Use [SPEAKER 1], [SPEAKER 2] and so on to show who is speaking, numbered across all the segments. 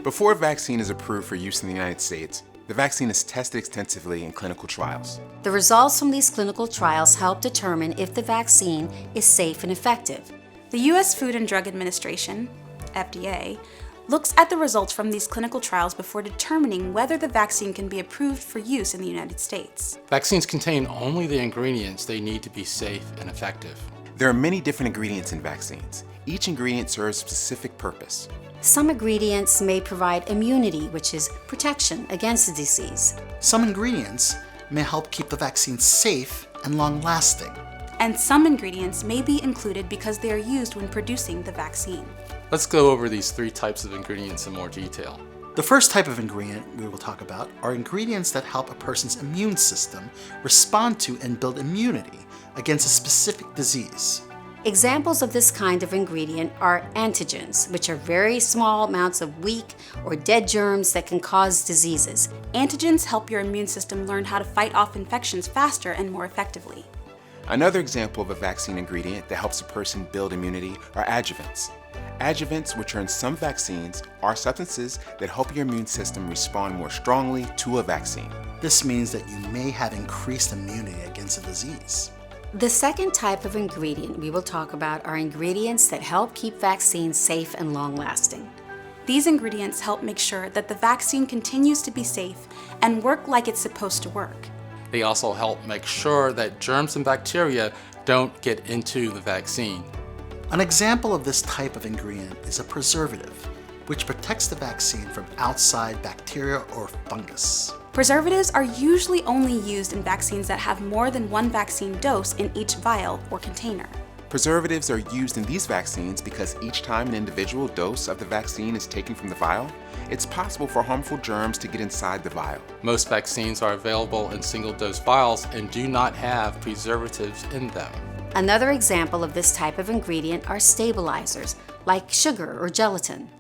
[SPEAKER 1] Before a vaccine is approved for use in the United States, the vaccine is tested extensively in clinical trials.
[SPEAKER 2] The results from these clinical trials help determine if the vaccine is safe and effective.
[SPEAKER 3] The U.S. Food and Drug Administration, FDA, looks at the results from these clinical trials before determining whether the vaccine can be approved for use in the United States.
[SPEAKER 4] Vaccines contain only the ingredients they need to be safe and effective.
[SPEAKER 1] There are many different ingredients in vaccines. Each ingredient serves a specific purpose.
[SPEAKER 2] Some ingredients may provide immunity, which is protection against the disease.
[SPEAKER 5] Some ingredients may help keep the vaccine safe and long-lasting.
[SPEAKER 3] And some ingredients may be included because they are used when producing the vaccine.
[SPEAKER 4] Let's go over these three types of ingredients in more detail.
[SPEAKER 5] The first type of ingredient we will talk about are ingredients that help a person's immune system respond to and build immunity against a specific disease.
[SPEAKER 2] Examples of this kind of ingredient are antigens, which are very small amounts of weak or dead germs that can cause diseases.
[SPEAKER 3] Antigens help your immune system learn how to fight off infections faster and more effectively.
[SPEAKER 1] Another example of a vaccine ingredient that helps a person build immunity are adjuvants. Adjuvants, which are in some vaccines, are substances that help your immune system respond more strongly to a vaccine.
[SPEAKER 5] This means that you may have increased immunity against a disease.
[SPEAKER 2] The second type of ingredient we will talk about are ingredients that help keep vaccines safe and long-lasting.
[SPEAKER 3] These ingredients help make sure that the vaccine continues to be safe and work like it's supposed to work.
[SPEAKER 4] They also help make sure that germs and bacteria don't get into the vaccine.
[SPEAKER 5] An example of this type of ingredient is a preservative, which protects the vaccine from outside bacteria or fungus.
[SPEAKER 3] Preservatives are usually only used in vaccines that have more than one vaccine dose in each vial or container.
[SPEAKER 1] Preservatives are used in these vaccines because each time an individual dose of the vaccine is taken from the vial, it's possible for harmful germs to get inside the vial.
[SPEAKER 4] Most vaccines are available in single-dose vials and do not have preservatives in them.
[SPEAKER 2] Another example of this type of ingredient are stabilizers, like sugar or gelatin.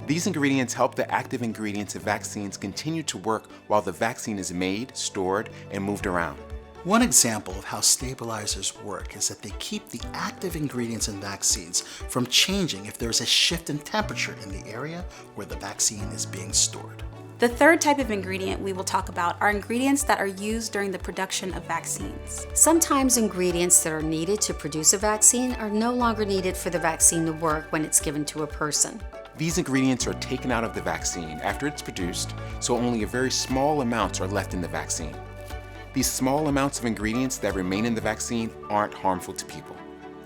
[SPEAKER 1] These ingredients help the active ingredients of vaccines continue to work while the vaccine is made, stored, and moved around.
[SPEAKER 5] One example of how stabilizers work is that they keep the active ingredients in vaccines from changing if there is a shift in temperature in the area where the vaccine is being stored.
[SPEAKER 3] The third type of ingredient we will talk about are ingredients that are used during the production of vaccines.
[SPEAKER 2] Sometimes ingredients that are needed to produce a vaccine are no longer needed for the vaccine to work when it's given to a person.
[SPEAKER 1] These ingredients are taken out of the vaccine after it's produced, so only a very small amounts are left in the vaccine. These small amounts of ingredients that remain in the vaccine aren't harmful to people.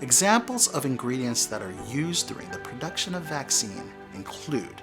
[SPEAKER 5] Examples of ingredients that are used during the production of vaccine include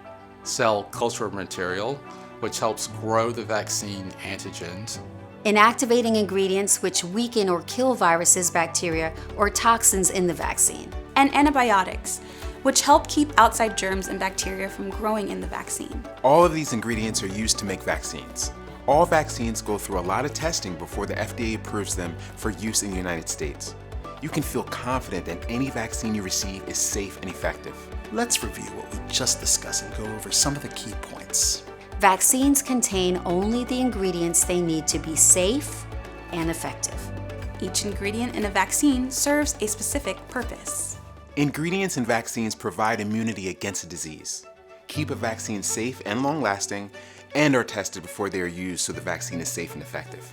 [SPEAKER 4] Cell culture material, which helps grow the vaccine antigens.
[SPEAKER 2] Inactivating ingredients which weaken or kill viruses, bacteria, or toxins in the vaccine.
[SPEAKER 3] And antibiotics, which help keep outside germs and bacteria from growing in the vaccine.
[SPEAKER 1] All of these ingredients are used to make vaccines. All vaccines go through a lot of testing before the FDA approves them for use in the United States. You can feel confident that any vaccine you receive is safe and effective.
[SPEAKER 5] Let's review what we just discussed and go over some of the key points.
[SPEAKER 2] Vaccines contain only the ingredients they need to be safe and effective.
[SPEAKER 3] Each ingredient in a vaccine serves a specific purpose.
[SPEAKER 1] Ingredients in vaccines provide immunity against a disease, keep a vaccine safe and long-lasting, and are tested before they are used so the vaccine is safe and effective.